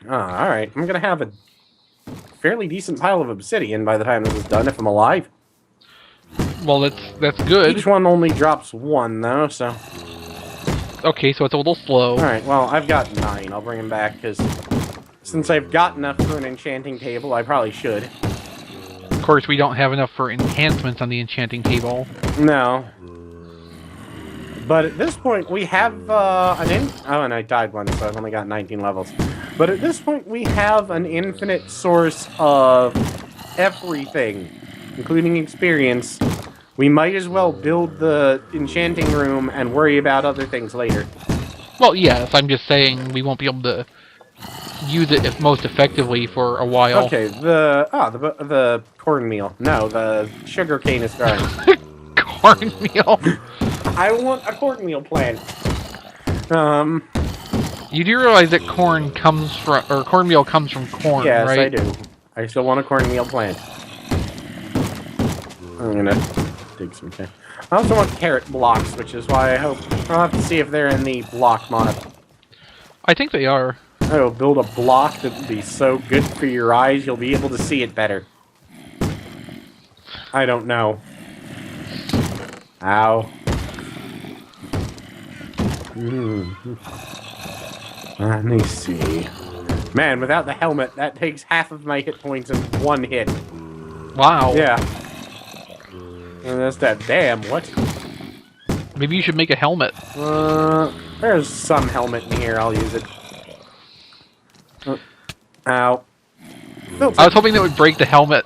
Alright. I'm gonna have a fairly decent pile of obsidian by the time this is done, if I'm alive. Well, that's good. Each one only drops 1, though, so... Okay, so it's a little slow. Alright, well, I've got 9. I'll bring them back, because since I've got enough for an enchanting table, I probably should. Of course, we don't have enough for enhancements on the enchanting table. No. But at this point, we have an Oh, and I died once, so I've only got 19 levels. But at this point, we have an infinite source of everything, including experience. We might as well build the enchanting room and worry about other things later. Well, yes, I'm just saying we won't be able to use it most effectively for a while. Okay, the cornmeal. No, the sugarcane is gone. Cornmeal. I want a cornmeal plant. You do realize that cornmeal comes from corn, yes, right? Yes, I do. I still want a cornmeal plant. I'm gonna dig some carrot. I also want carrot blocks, which is why I hope I'll have to see if they're in the block mod. I think they are. I will build a block that will be so good for your eyes you'll be able to see it better. I don't know. Ow. Let me see. Man, without the helmet, that takes half of my hit points in 1 hit. Wow. Yeah. And that's that. Damn, what? Maybe you should make a helmet. There's some helmet in here. I'll use it. Ow. I was hoping that would break the helmet.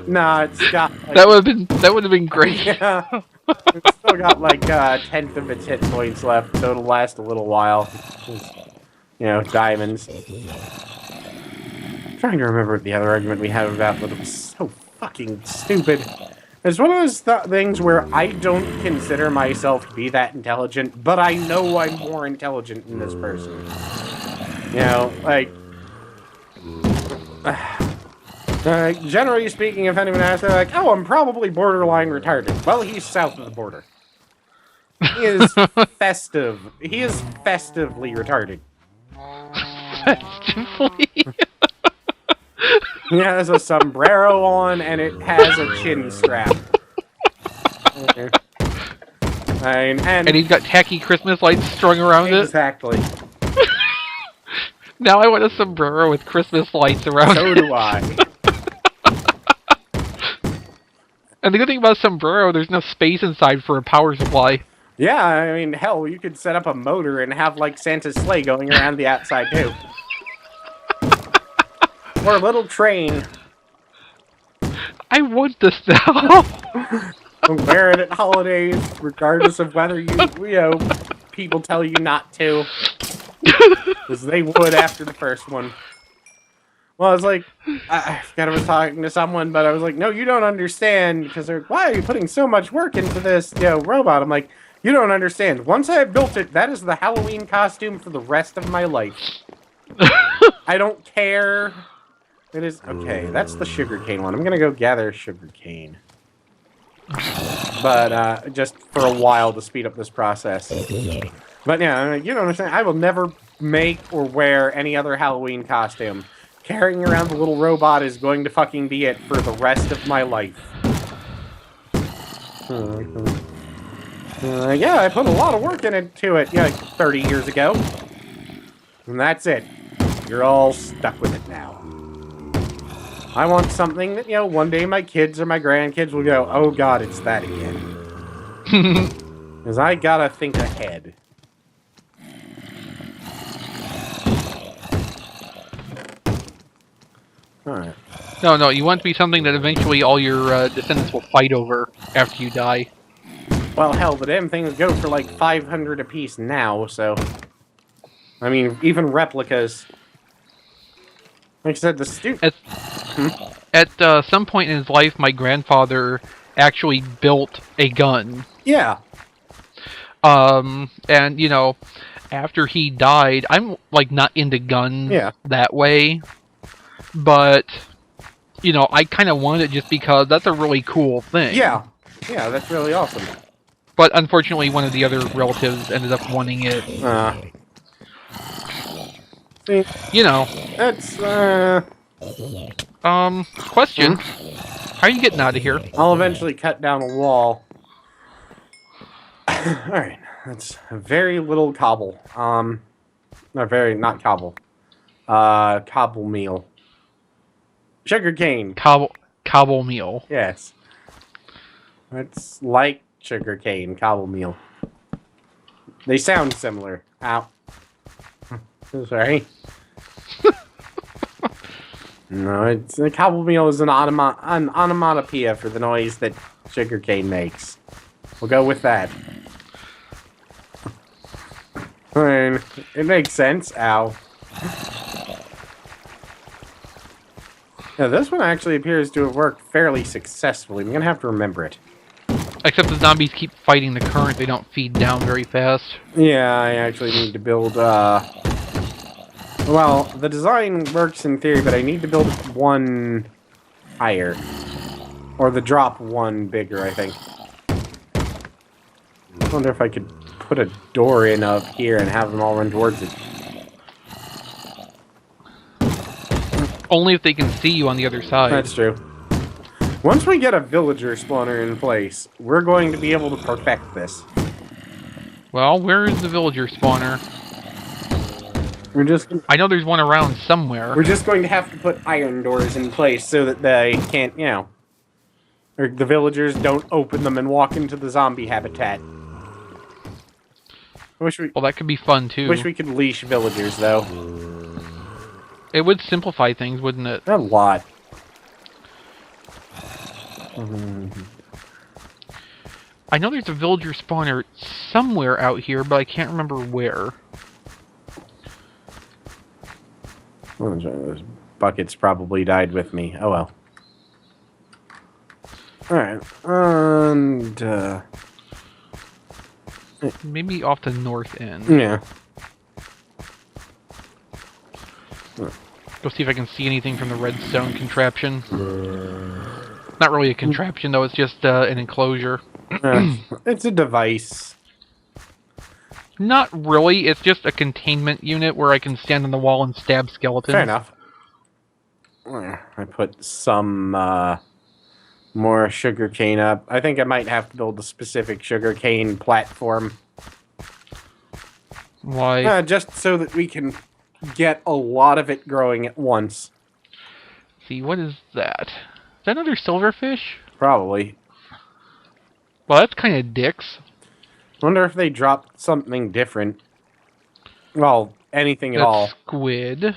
Nah, it's got... Like, that would have been great. Yeah. It's still got like a 10th of its hit points left, so it'll last a little while. You know, diamonds. I'm trying to remember what the other argument we had about, but it was so fucking stupid. It's one of those things where I don't consider myself to be that intelligent, but I know I'm more intelligent than this person. You know, like... generally speaking, if anyone asks, they're like, oh, I'm probably borderline retarded. Well, he's south of the border. He is festive. He is festively retarded. Festively? He has a sombrero on, and it has a chin strap. And he's got tacky Christmas lights strung around it? Exactly. Now I want a sombrero with Christmas lights around So it. do I. And the good thing about a sombrero, there's no space inside for a power supply. Yeah, I mean, hell, you could set up a motor and have, like, Santa's sleigh going around the outside, too. Or a little train. I want this now. Wear it at holidays, regardless of whether you know, people tell you not to. Because they would after the first one. Well, I was like, I forgot I was talking to someone, but I was like, no, you don't understand, because they're like, why are you putting so much work into this, you know, robot? I'm like, you don't understand. Once I built it, that is the Halloween costume for the rest of my life. I don't care. It is, okay, that's the sugarcane one. I'm gonna go gather sugarcane. But, just for a while to speed up this process. But yeah, you don't understand. I will never make or wear any other Halloween costume. Carrying around the little robot is going to fucking be it for the rest of my life. Yeah, I put a lot of work into it, like 30 years ago. And that's it. You're all stuck with it now. I want something that, you know, one day my kids or my grandkids will go, oh god, it's that again. Because I gotta think ahead. Alright. No, you want it to be something that eventually all your descendants will fight over after you die. Well, hell, the damn things go for like 500 apiece now, so... I mean, even replicas. Like I said, the At some point in his life, my grandfather actually built a gun. Yeah. And, you know, after he died, I'm, like, not into guns that way. But, you know, I kind of want it just because that's a really cool thing. Yeah. Yeah, that's really awesome. But unfortunately, one of the other relatives ended up wanting it. See, you know. that's, Question. How are you getting out of here? I'll eventually cut down a wall. Alright, that's very little cobble. Not cobble. Cobble meal. Sugarcane. Cobble meal. Yes. It's like sugarcane, cobble meal. They sound similar. Ow. Sorry. No, it's the cobble meal is an onomatopoeia for the noise that sugarcane makes. We'll go with that. I mean, it makes sense. Ow. Yeah, this one actually appears to have worked fairly successfully. I'm gonna have to remember it. Except the zombies keep fighting the current, they don't feed down very fast. Yeah, I actually need to build, well, the design works in theory, but I need to build one higher. Or the drop one bigger, I think. I wonder if I could put a door in up here and have them all run towards it. Only if they can see you on the other side. That's true. Once we get a villager spawner in place, we're going to be able to perfect this. Well, where is the villager spawner? I know there's one around somewhere. We're just going to have to put iron doors in place so that they can't, you know, or the villagers don't open them and walk into the zombie habitat. Well, that could be fun too. Wish we could leash villagers though. It would simplify things, wouldn't it? A lot. I know there's a villager spawner somewhere out here, but I can't remember where. Well, those buckets probably died with me. Oh well. Alright, and, maybe off the north end. yeah. Go see if I can see anything from the redstone contraption. Not really a contraption, though. It's just an enclosure. It's a device. Not really. It's just a containment unit where I can stand on the wall and stab skeletons. Fair enough. I put some more sugarcane up. I think I might have to build a specific sugarcane platform. Why? Just so that we can get a lot of it growing at once. See, what is that? Is that another silverfish? Probably. Well, that's kind of dicks. Wonder if they dropped something different. Well, anything at all. Squid.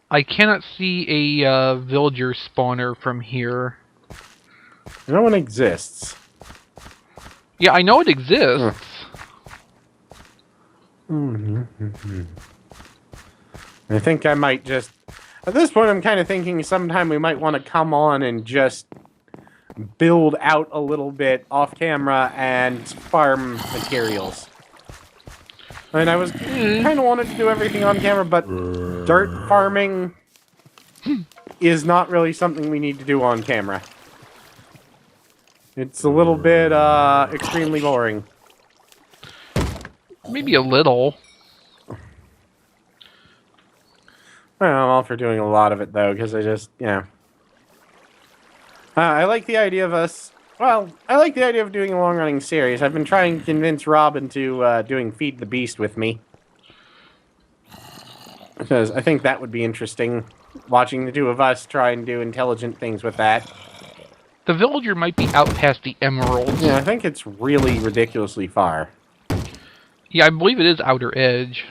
I cannot see a villager spawner from here. No one exists. Yeah, I know it exists. I think I might just... At this point, I'm kind of thinking sometime we might want to come on and just build out a little bit off camera and farm materials. I mean, I was kind of wanted to do everything on camera, but dirt farming is not really something we need to do on camera. It's a little bit extremely boring. Maybe a little. Well, I'm all for doing a lot of it, though, because I just, you know... I like the idea of us... Well, I like the idea of doing a long-running series. I've been trying to convince Robin to doing Feed the Beast with me. Because I think that would be interesting, watching the two of us try and do intelligent things with that. The villager might be out past the emeralds. Yeah, I think it's really ridiculously far. Yeah, I believe it is Outer Edge.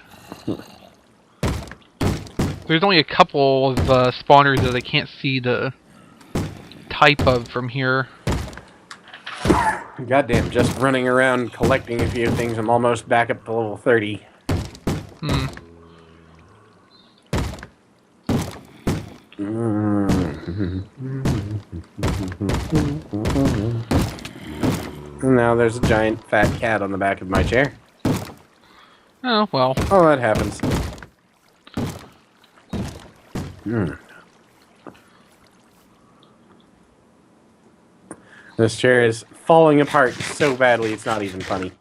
There's only a couple of spawners that I can't see the type of from here. Goddamn, just running around collecting a few things, I'm almost back up to level 30. And now there's a giant fat cat on the back of my chair. Oh, well. Oh, that happens. This chair is falling apart so badly it's not even funny.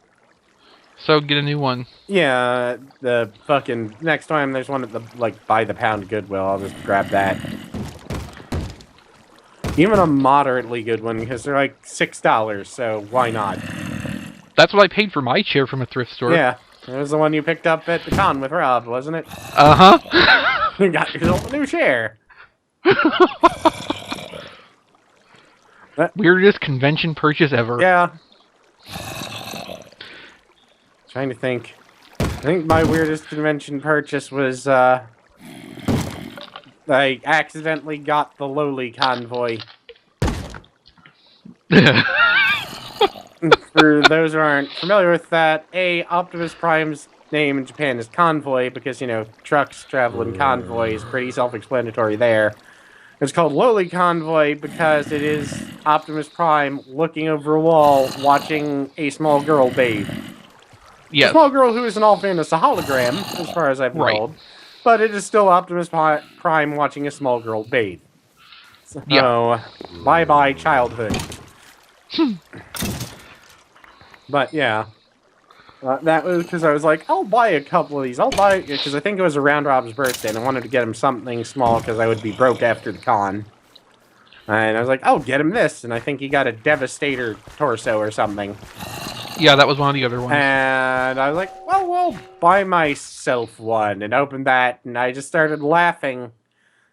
So get a new one. Yeah, the fucking next time there's one at the like by the pound Goodwill, I'll just grab that. Even a moderately good one because they're like $6, so why not? That's what I paid for my chair from a thrift store. Yeah, it was the one you picked up at the con with Rob, wasn't it? Uh-huh. You got yourself a new chair. Weirdest convention purchase ever. Yeah. Trying to think. I think my weirdest convention purchase was, I accidentally got the Lowly Convoy. For those who aren't familiar with that, Optimus Prime's name in Japan is Convoy because, you know, trucks travel in convoy is pretty self-explanatory there. It's called Lowly Convoy because it is Optimus Prime looking over a wall watching a small girl bathe. Yes. A small girl who is in all fairness a hologram, as far as I've been told. But it is still Optimus Prime watching a small girl bathe. So, bye-bye childhood. But, yeah. That was because I was like, I'll buy a couple of these. I'll buy it because I think it was around Rob's birthday, and I wanted to get him something small because I would be broke after the con. And I was like, oh, get him this. And I think he got a Devastator torso or something. Yeah, that was one of the other ones. And I was like, well, we'll buy myself one. And opened that, and I just started laughing.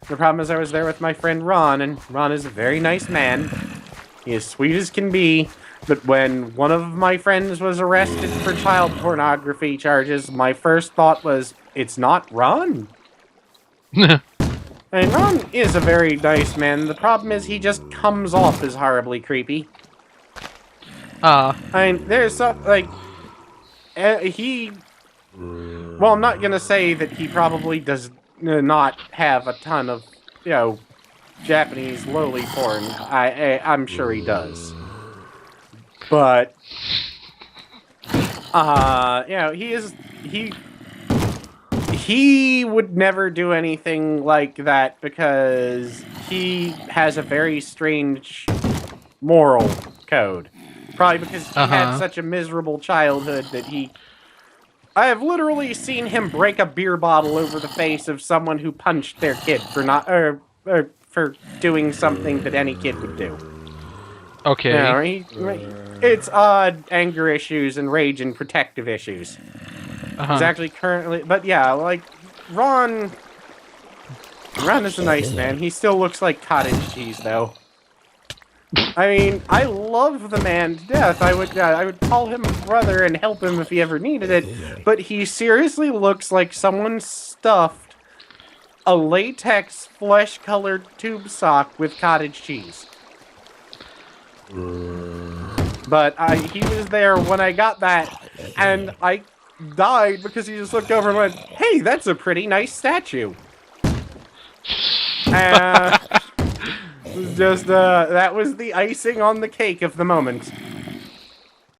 The problem is I was there with my friend Ron, and Ron is a very nice man. He is sweet as can be. But when one of my friends was arrested for child pornography charges, my first thought was, it's not Ron. And Ron is a very nice man. The problem is he just comes off as horribly creepy. I mean, there's some, like, he... Well, I'm not gonna say that he probably does not have a ton of, you know, Japanese lowly porn. I'm sure he does. But, you know, he would never do anything like that because he has a very strange moral code. Probably because he had such a miserable childhood that I have literally seen him break a beer bottle over the face of someone who punched their kid for not, for doing something that any kid would do. Okay. You know, it's odd anger issues and rage and protective issues. He's actually currently... But yeah, like, Ron is a nice man. He still looks like cottage cheese, though. I mean, I love the man to death. I would call him a brother and help him if he ever needed it. But he seriously looks like someone stuffed a latex flesh-colored tube sock with cottage cheese. But he was there when I got that, and I died because he just looked over and went, hey, that's a pretty nice statue. Just, that was the icing on the cake of the moment.